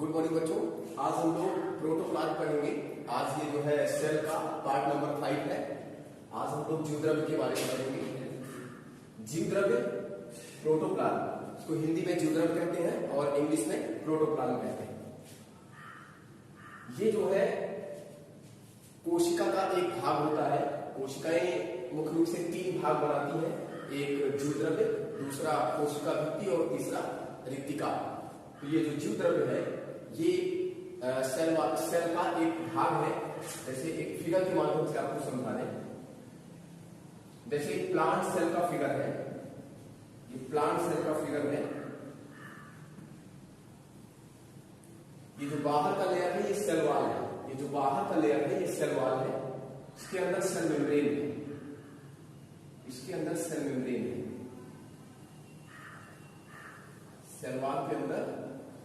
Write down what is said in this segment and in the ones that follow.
Good morning बच्चों। आज हम लोग प्रोटोप्लाज्म पढ़ेंगे। आज ये जो है सेल का पार्ट नंबर 5 है। आज हम लोग जीवद्रव्य के बारे में पढ़ेंगे। जीवद्रव्य प्रोटोप्लाज्म, इसको हिंदी में जीवद्रव्य कहते हैं और इंग्लिश में प्रोटोप्लाज्म कहते हैं। ये जो है कोशिका का एक भाग होता है। कोशिकाएं मुख्य रूप से 3 भाग बनाती हैं, एक जीवद्रव्य, दूसरा कोशिका भित्ति और तीसरा रिक्तिका। तो ये जो जीवद्रव्य है ये सेल का एक भाग है। जैसे एक फिगर के माध्यम से आपको समझा दें, जैसे प्लांट सेल का फिगर है, ये प्लांट सेल का फिगर है। ये जो बाहर का लेयर है ये सेल वॉल है, ये जो बाहर का लेयर है ये सेल वॉल है। इसके अंदर सेल मेम्ब्रेन है, इसके अंदर सेल मेम्ब्रेन है। सेल वॉल के अंदर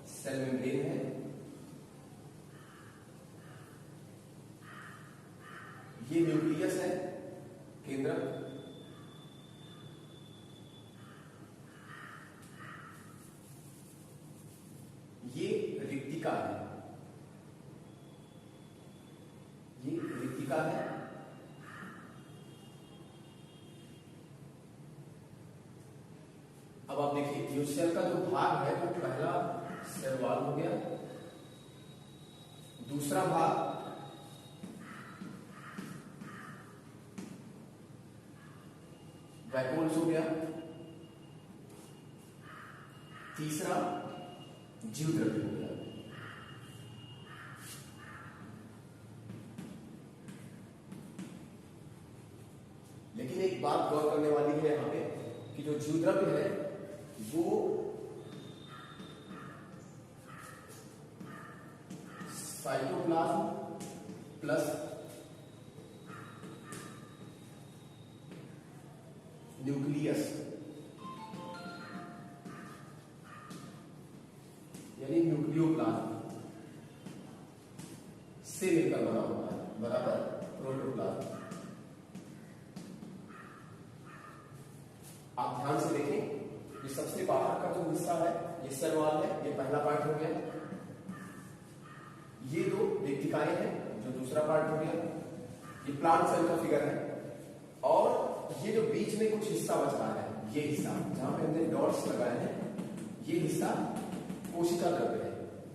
सेल मेम्ब्रेन है। ये न्यूक्लियस है, केंद्रक। ये रिक्तिका है, ये रिक्तिका है। अब आप देखिए, जो सेल का जो भाग है वो पहला सेल वॉल हो गया, दूसरा भाग वैक्यूल्स हो गया, तीसरा जीवद्रव्य हो गया। लेकिन एक बात गौर करने वाली है यहां पे कि जो जीवद्रव्य है वो साइटोप्लाज्म प्लस न्यूक्लियस यानी न्यूक्लियोप्लाज्म से मिलकर बना होता है, बराबर प्रोटोप्लाज्म। आप ध्यान से देखें, ये सबसे बाहर का जो हिस्सा है ये सेल वॉल है, ये पहला पार्ट हो गया। ये दो रिक्तिकाएं हैं जो दूसरा पार्ट हो गया। ये प्लांट सेल का फिगर है। और ये जो बीच में कुछ हिस्सा बच रहा है, ये हिस्सा जहां पे हमने डॉट्स लगाए हैं, ये हिस्सा कोशिका द्रव्य है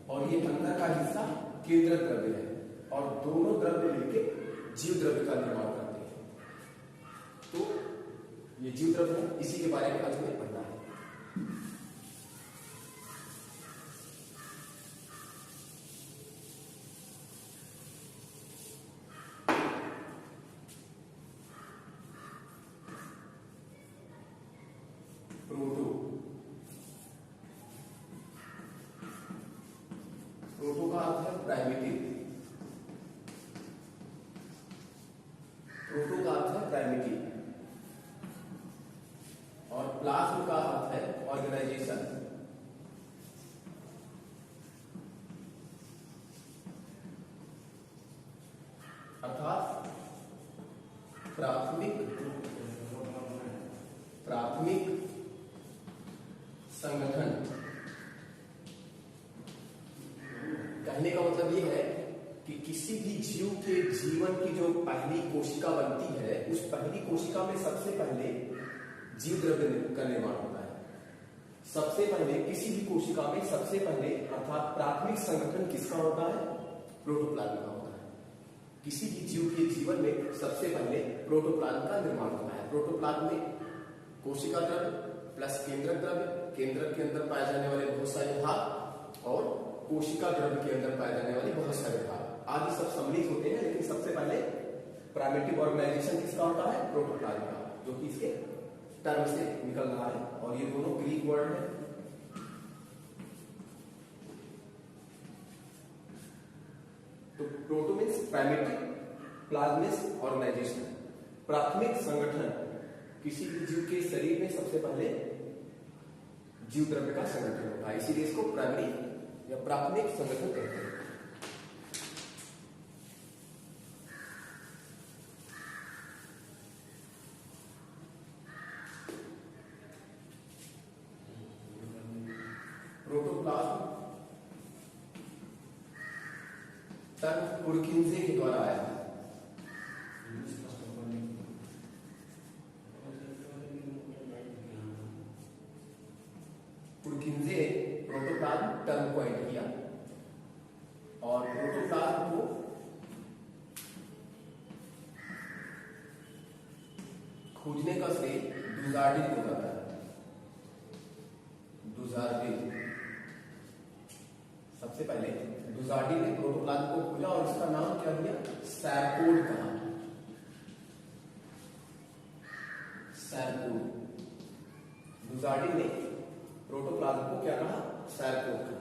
और ये अंदर का हिस्सा केंद्रक द्रव्य है। और दोनों द्रव्य मिलकर जीव द्रव्य का निर्माण करते हैं। तो ये जीव द्रव्य है, इसी के बारे में आज हमें पढ़ना है। प्रोटो का अर्थ है प्राइमिटिव, प्रोटो का अर्थ है प्राइमिटिव और प्लाज्म का अर्थ है ऑर्गेनाइजेशन। अर्थात प्राथमिक संगठन। कहने का मतलब ये है कि किसी भी जीव के जीवन की जो पहली कोशिका बनती है, उस पहली कोशिका में सबसे पहले जीव द्रव्य का निर्माण होता है। सबसे पहले किसी भी कोशिका में सबसे पहले अर्थात प्राथमिक संगठन किसका होता है? प्रोटोप्लाज्म का होता है। किसी भी जीव के जीवन में सबसे पहले प्रोटोप्लाज्म का निर्माण होता है। प्रोटोप्लाज्म में कोशिका द्रव्य प्लस केंद्रक द्रव्य, केंद्रक के अंदर पाए जाने वाले बहुत सारे भाग और कोशिका द्रव्य के अंदर पाए जाने वाले बहुत सारे भाग आदि सब सम्मिलित होते हैं। लेकिन सबसे पहले प्राइमेटिव ऑर्गेनाइजेशन किसका होता है? प्रोटोप्लाज्म का, जो कि इसके टर्म से निकल रहा है। और ये दोनों ग्रीक वर्ड है। तो proto means primitive, plasm means organisation, प्राथमिक संगठन। किसी भी जीव के शरीर में सबसे पहले जीव द्रव्य का संगठन होता है, इसीलिए इसको प्राइमरी या प्राथमिक संगठन कहते हैं। प्रोटोप्लाज्म टर्म पुरकिंजे के द्वारा आया था। पुरकिंजे प्रोटोप्लाज्म टर्म को ऐड किया और प्रोटोप्लाज्म को खोजने का श्रेय डुजार्डिन को जाता है। डुजार्डिन सबसे पहले डुजार्डिन ने प्रोटोप्लाज्म को खोजा और इसका नाम क्या दिया? सैरकोड कहा। सैरकोड। डुजार्डिन ने प्रोटोप्लाज्म को क्या कहा? सैरकोड कहा।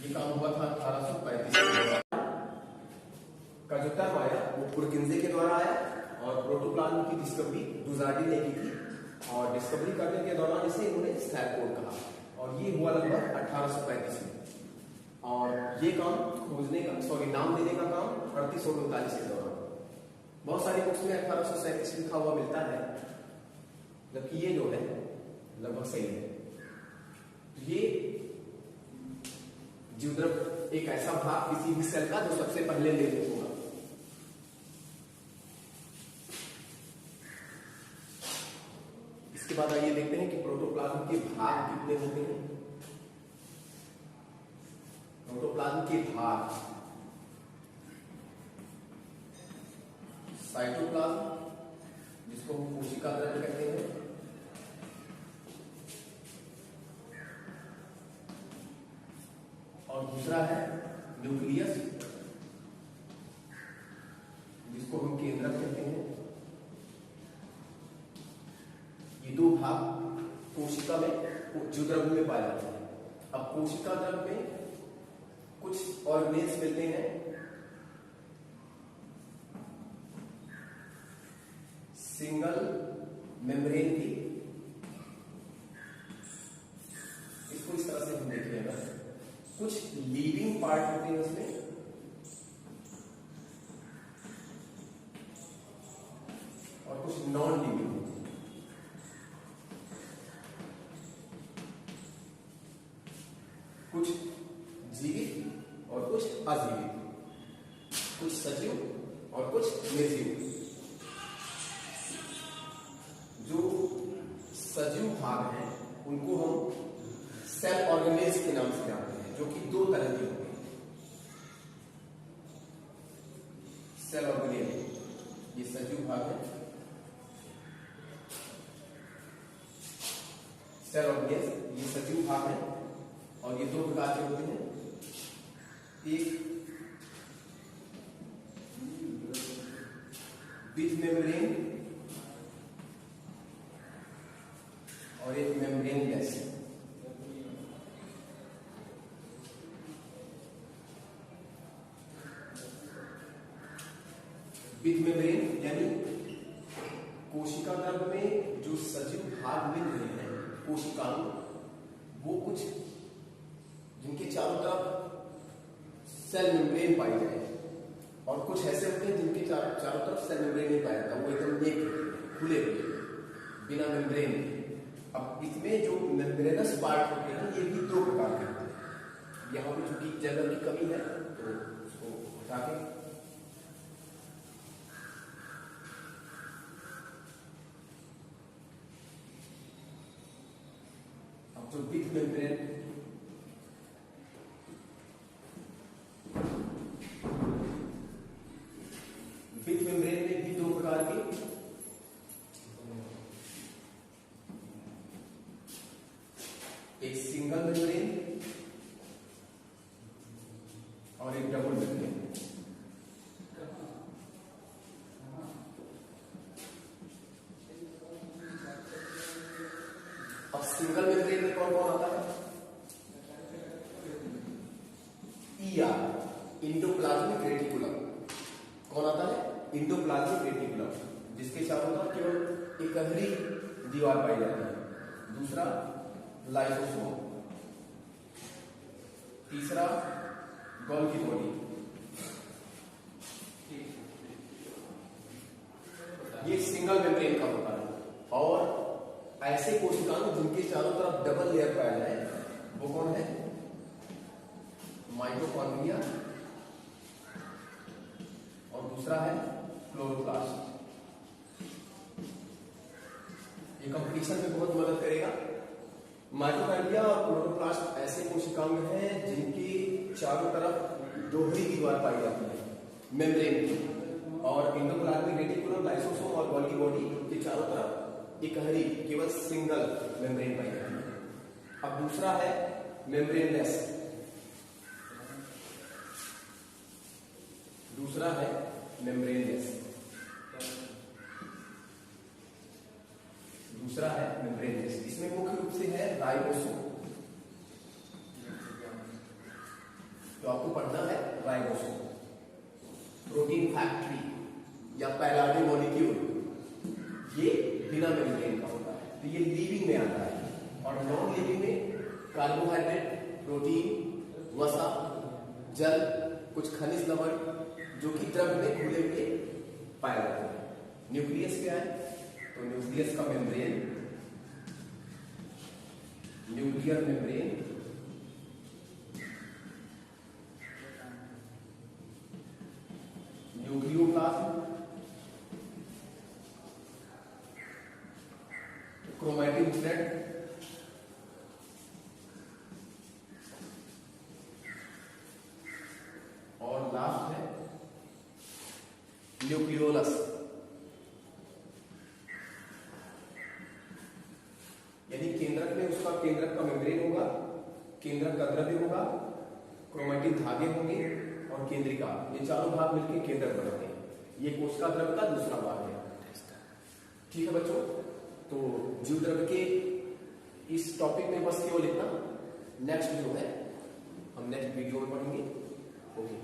ये काम हुआ था 1835 का जो टर्म आया वो पुरकिंजे के द्वारा आया और प्रोटोप्लाज्म की डिस्कवरी डुजार्डिन ने की थी और डिस्कवरी करने के दौरान इसे इन्होंने सैरकोड कहा और ये हुआ लगभग 1835 में। और ये काम खोजने का नाम देने का काम 3839 के दौरान। बहुत सारी बुक्स में 1837 लिखा हुआ मिलता है, जबकि ये जो है लगभग सही है। ये जीवद्रव्य एक ऐसा भाग किसी भी सेल का जो सबसे पहले निर्मित होगा। इसके बाद आइए देखते हैं कि प्रोटोप्लाज्म के भाग कितने होते हैं। प्रोटोप्लाज्म के भाग: साइटोप्लाज्म, जिसको हम कोशिका द्रव्य कहते हैं, और दूसरा है न्यूक्लियस, जिसको हम केंद्रक कहते हैं। ये दो भाग कोशिका में जीवद्रव्य में पाए जाते हैं। अब कोशिका द्रव्य में कुछ ऑर्गेनेल्स मिलते हैं सिंगल मेम्ब्रेन की। इसको इस तरह से हम देखिएगा, कुछ लीविंग पार्ट होते हैं उसमें और कुछ नॉन लीविंग होते हैं। कुछ जीवित और कुछ अजीवित, कुछ सजीव और कुछ निर्जीव। जो सजीव भाग हैं उनको हम सेल ऑर्गेनेल्स के नाम से जानते हैं, जो कि दो तरह के होते हैं। सेल ऑर्गेनेल ये सजीव भाग है, सेल ऑर्गेनेल्स ये सजीव भाग है और ये दो प्रकार के होते हैं। एक विथ मेम्ब्रेन और एक मेम्ब्रेन लेस। विथ मेम्ब्रेन यानी कोशिका द्रव्य में जो सजीव भाग मिल रहे हैं कोशिकाओं, वो कुछ जिनके चारों तरफ सेल मेम्ब्रेन पाई जाए और कुछ ऐसे होते हैं जिनके चारों तरफ सेल मेम्ब्रेन नहीं पाया जाता, वो एकदम एक खुले हुए बिना मेम्ब्रेन। अब इसमें जो मेम्ब्रेनस पार्ट होते हैं ये भी दो प्रकार के होते हैं। यहाँ पे चूंकि जगह की कमी है तो उसको हटा के अब जो विथ मेम्ब्रेन में भी दो प्रकार के, एक सिंगल मेम्ब्रेन और एक डबल मेम्ब्रेन। अब सिंगल मेम्ब्रेन में कौन कौन आता है? ER endoplasmic reticulum. कौन आता है? इंडोप्लाज्मिक रेटिकुलम, जिसके चारों तरफ केवल एक ही दीवार पाई जाती है। दूसरा लाइसोसोम, तीसरा गोल्गी बॉडी। ये सिंगल मेम्ब्रेन का होता है। और ऐसे कोशिकाओं जिनके चारों तरफ डबल लेयर पाया जाए वो कौन है? माइटोकॉन्ड्रिया प्रोडक्शन में बहुत मदद करेगा। माइटोकॉन्ड्रिया और क्लोरोप्लास्ट ऐसे कोशिकांग हैं जिनके चारों तरफ दोहरी दीवार पाई जाती है मेम्ब्रेन की, और एंडोप्लाज्मिक रेटिकुलम, लाइसोसोम और गोल्गी बॉडी के चारों तरफ इकहरी केवल सिंगल मेम्ब्रेन पाई जाती है। अब दूसरा है मेम्ब्रेनलेस, दूसरा है मेम्ब्रेनलेस, दूसरा है मेम्ब्रेनलेस। इसमें मुख्य रूप से है राइबोसोम। तो आपको पढ़ना है राइबोसोम, प्रोटीन फैक्ट्री या पैलाडे मॉलिक्यूल, ये बिना मेम्ब्रेन का होता है, तो ये लिविंग में आता है। और नॉन लिविंग में कार्बोहाइड्रेट, प्रोटीन, वसा, जल, कुछ खनिज लवण जो कि द्रव में घुले हुए पाए जाते हैं। न्यूक्लियस क्या है? तो न्यूक्लियस का membrane, nuclear membrane, nucleoplasm, chromatin thread, और लास्ट है न्यूक्लियोलस। यानी केंद्रक में उसका केंद्रक का मेम्ब्रेन होगा, केंद्रक का द्रव्य होगा, क्रोमैटिन धागे होंगे और केंद्रिका, ये चारों भाग मिलकर केंद्रक बनाते हैं। ये कोशिका द्रव्य का दूसरा भाग है। ठीक है बच्चों, तो जीव द्रव्य के इस टॉपिक में बस केवल इतना। नेक्स्ट जो है हम नेक्स्ट वीडियो में पढ़ेंगे। ओके।